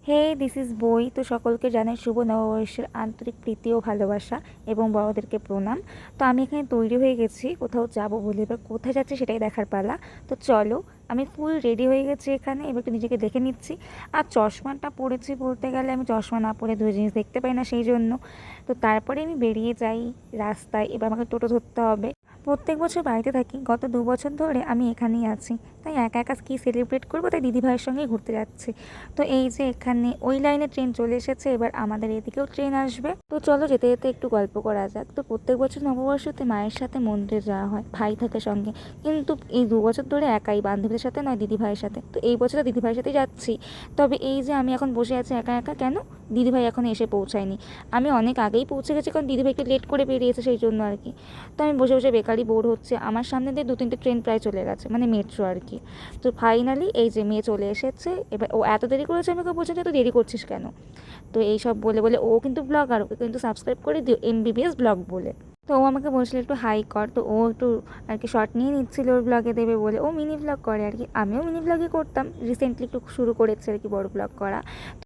Hey this is বই। তো সকলকে জানাই শুভ নববর্ষের আন্তরিক প্রীতি ও ভালোবাসা এবং বড়দেরকে প্রণাম। তো আমি এখানে তৈরি হয়ে গেছি কোথাও যাব বলে, এবার কোথায় যাচ্ছি সেটাই দেখার পালা। তো চলো, আমি ফুল রেডি হয়ে গেছি এখানে, এবার একটু নিজেকে দেখে নিচ্ছি। আর চশমাটা পরেছি বলতে গেলে, আমি চশমা না পরে দুই জিনিস দেখতে পাই না, সেই জন্য। তো তারপরে আমি বেরিয়ে যাই রাস্তায়, এবার আমাকে টোটো ধরতে হবে। প্রত্যেক বছর বাড়িতে থাকি, গত 2 বছর ধরে আমি এখানেই আছি, তাই একা একা কী সেলিব্রেট করবো, তাই দিদিভাইয়ের সঙ্গেই ঘুরতে যাচ্ছি। তো এই যে এখানে ওই লাইনে ট্রেন চলে এসেছে, এবার আমাদের এদিকেও ট্রেন আসবে। তো চলো যেতে যেতে একটু গল্প করা যাক। তো প্রত্যেক বছর নববর্ষতে মায়ের সাথে মন্দিরে যাওয়া হয়, ভাই থাকে সঙ্গে। কিন্তু এই 2 বছর ধরে একাই, বান্ধবীদের সাথে নয়, দিদিভাইয়ের সাথে। তো এই বছর দিদিভাইয়ের সাথেই যাচ্ছি। তবে এই যে আমি এখন বসে আছি একা একা, কেন? দিদিভাই এখন এসে পৌঁছায়নি। আমি অনেক আগেই পৌঁছে গেছি, কারণ দিদিভাই একটু লেট করে বেরিয়েছে, সেই জন্য আর কি। তো আমি বসে বসে বেকারই বোর হচ্ছে। আমার সামনে দিয়ে 2-3টে ট্রেন প্রায় চলে গেছে, মানে মেট্রো আর কি। তো ফাইনালি এই যে মেয়ে চলে এসেছে। এবার ও এত দেরি করেছে, আমি ওকে বলছি যে এত দেরি করছিস কেন? তো এই সব বলে বলে, ও কিন্তু ব্লগার, ওকে কিন্তু সাবস্ক্রাইব করে দিও, MBBS ব্লগ বলে। তো ও আমাকে বলছিল একটু হাই কর, তো ও একটু আর কি শর্ট নিয়ে নিচ্ছিল ওর ব্লগে দেবে বলে। ও মিনি ব্লগ করে আর কি, আমিও মিনি ব্লগই করতাম, রিসেন্টলি একটু শুরু করেছে আর কি বড় ব্লগ করা।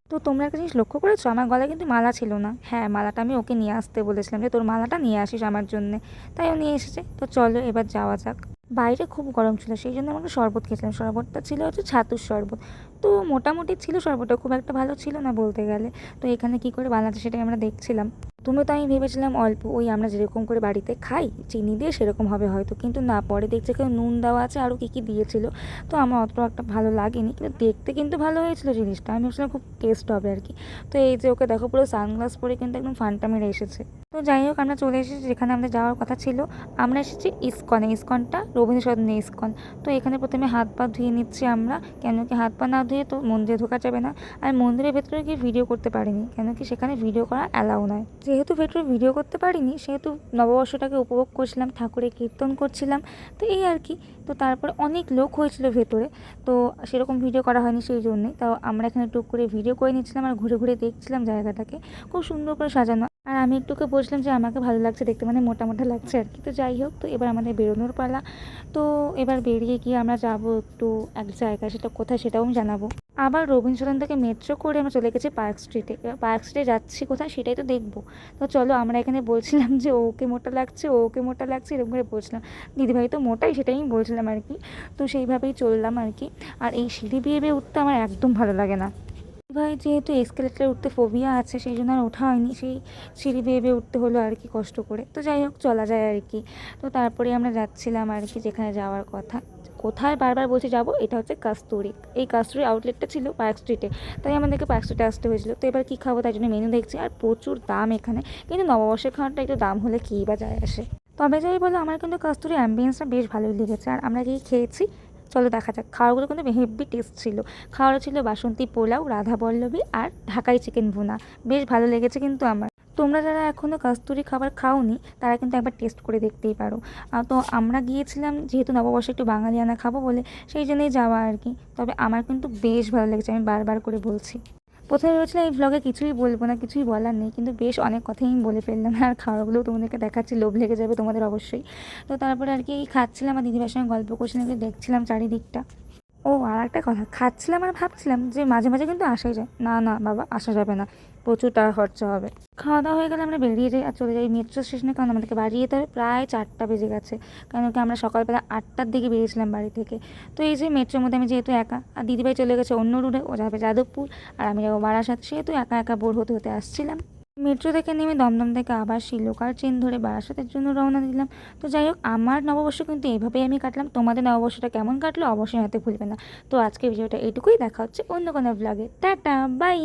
তো তোমরা একটা জিনিস লক্ষ্য করেছো, আমার গলায় কিন্তু মালা ছিল না। হ্যাঁ, মালাটা আমি ওকে নিয়ে আসতে বলেছিলাম যে তোর মালাটা নিয়ে আসিস আমার জন্যে, তাই ও নিয়ে এসেছে। তো চলো এবার যাওয়া যাক। বাইরে খুব গরম ছিল, সেই জন্য আমাকে শরবত খেয়েছিলাম। শরবতটা ছিল হচ্ছে ছাতুর শরবত। তো মোটামুটি ছিল শরবতটা, খুব একটা ভালো ছিল না বলতে গেলে। তো এখানে কি করে বানাচ্ছে সেটাই আমরা দেখছিলাম। তুমি তো আমি ভেবেছিলাম অল্প, ওই আমরা যেরকম করে বাড়িতে খাই চিনি দিয়ে সেরকম হবে হয়তো, কিন্তু না, পরে দেখছি কেউ নুন দেওয়া আছে, আরও কী কী দিয়েছিল। তো আমার অত একটা ভালো লাগেনি, কিন্তু দেখতে কিন্তু ভালো হয়েছিল জিনিসটা। আমি ভাবছিলাম খুব টেস্ট হবে আর কি। তো এই যে ওকে দেখো, পুরো সানগ্লাস পরে কিন্তু একদম ফান্টা মেরে এসেছে। তো যাই হোক, আমরা চলে এসেছি যেখানে আমাদের যাওয়ার কথা ছিল। আমরা এসেছি ইসকনে। ইসকনটা রবীন্দ্র সদনে ইসকন। তো এখানে প্রথমে হাত পা ধুয়ে নিচ্ছি আমরা, কেন কি হাত পা না ধুয়ে তো মন্দিরে ঢোকা যাবে না। আর মন্দিরের ভেতরে গিয়ে ভিডিও করতে পারিনি, কেন কি সেখানে ভিডিও করা অ্যালাউ নয়। যেহেতু ভেতরে ভিডিও করতে পারিনি, সেহেতু নববর্ষটাকে উপভোগ করছিলাম, ঠাকুরের কীর্তন করছিলাম। তো এই আর কি। তো তারপরে অনেক লোক হয়েছিল ভেতরে, তো সেরকম ভিডিও করা হয়নি, সেই জন্যে। তাও আমরা এখানে টুক করে ভিডিও করে নিচ্ছিলাম আর ঘুরে ঘুরে দেখছিলাম জায়গাটাকে। খুব সুন্দর করে সাজানো। আর আমি একটুকে বলছিলাম যে আমাকে ভালো লাগছে দেখতে, মানে মোটা মোটা লাগছে আর কি। তো যাই হোক, তো এবার আমাদের বেরোনোর পালা। তো এবার বেরিয়ে গিয়ে আমরা যাবো একটু এক জায়গায়, সেটা কোথায় সেটাও আমি জানাবো। আবার রবীন্দ্র সদন থেকে মেট্রো করে আমরা চলে গেছি পার্ক স্ট্রিটে। এবার পার্ক স্ট্রিটে যাচ্ছি কোথায় সেটাই তো দেখবো। তো চলো, আমরা এখানে বলছিলাম যে ওকে মোটা লাগছে, ওকে মোটা লাগছে, এরকম করে বলছিলাম। দিদিভাই তো মোটাই, সেটাই আমি বলছিলাম আর কি। তো সেইভাবেই চললাম আর কি। আর এই সিঁড়ি বেয়ে বেয়ে উঠতে আমার একদম ভালো লাগে না। ভাই যেহেতু এসকেলেটারে উঠতে ফোবিয়া আছে, সেই জন্য আর ওঠা হয়নি, সেই সিঁড়ি বেয়ে বেয়ে উঠতে হলো আর কি কষ্ট করে। তো যাই হোক, চলা যায় আর কি। তো তারপরে আমরা যাচ্ছিলাম আর কি যেখানে যাওয়ার কথা। কোথায় বারবার বলছি যাবো, এটা হচ্ছে কাস্তুরি। এই কাস্তুরি আউটলেটটা ছিল পার্ক স্ট্রিটে, তাই আমাদেরকে পার্ক স্ট্রিটে আসতে হয়েছিল। তো এবার কী খাবো তাই জন্য মেনু দেখছি, আর প্রচুর দাম এখানে। কিন্তু নববর্ষের খাবারটা একটু দাম হলে কী বা যায় আসে। তবে যাই বলো, আমার কিন্তু কাস্তুরি অ্যাম্বিয়েন্সটা বেশ ভালোই লেগেছে। আর আমরা গিয়ে খেয়েছি, চলো দেখা যাক। খাওয়াগুলো কিন্তু হেভি টেস্ট ছিল। খাওয়াটা ছিল বাসন্তী পোলাও, রাধা পল্লবী আর ঢাকাই চিকেন ভুনা। বেশ ভালো লেগেছে কিন্তু আমার। তোমরা যারা এখনও কাস্তুরি খাবার খাওনি, তারা কিন্তু একবার টেস্ট করে দেখতেই পারো। তো আমরা গিয়েছিলাম যেহেতু নববর্ষে একটু বাঙালিয়ানা খাবো বলে, সেই জন্যই যাওয়া আর কি। তবে আমার কিন্তু বেশ ভালো লেগেছে, আমি বারবার করে বলছি। প্রথমে ভেবেছিলাম এই ব্লগে কিছুই বলবো না, কিছুই বলার নেই, কিন্তু বেশ অনেক কথাই আমি বলে ফেললাম। আর খাওয়াগুলোও তোমাদেরকে দেখাচ্ছি, লোভ লেগে যাবে তোমাদের অবশ্যই। তো তারপরে আর কি খাচ্ছিলাম আর দিদিভাইয়ের সঙ্গে গল্প করছিলাম, দেখছিলাম চারিদিকটা। ও আর একটা কথা, খাচ্ছিলাম আর ভাবছিলাম যে মাঝে মাঝে কিন্তু আসাই যায় না। না বাবা, আসা যাবে না, প্রচুর টাকা খরচা হবে। খাওয়া দাওয়া হয়ে গেলে আমরা বেরিয়ে যাই আর চলে যাই মেট্রো স্টেশনে, কারণ আমাদেরকে বাড়ি যেতে হবে। প্রায় 4টা বেজে গেছে, কেন কি আমরা সকালবেলা 8টার দিকে বেরিয়েছিলাম বাড়ি থেকে। তো এই যে মেট্রোর মধ্যে আমি যেহেতু একা, আর দিদিভাই চলে গেছে অন্য রুটে, ও যাবে যাদবপুর, আর আমি যাবো বারাসাত, সেহেতু একা একা বোর হতে হতে আসছিলাম। মেট্রো থেকে নেমে দমদম থেকে আবার সেই লোকাল ট্রেন ধরে বারাসাতের জন্য রওনা দিলাম। তো যাই হোক, আমার নববর্ষ কিন্তু এইভাবেই আমি কাটলাম। তোমাদের নববর্ষটা কেমন কাটলো অবশ্যই হতে ভুলবে না। তো আজকের ভিডিওটা এইটুকুই, দেখা হচ্ছে অন্য কোনো ব্লগে। Tata bye.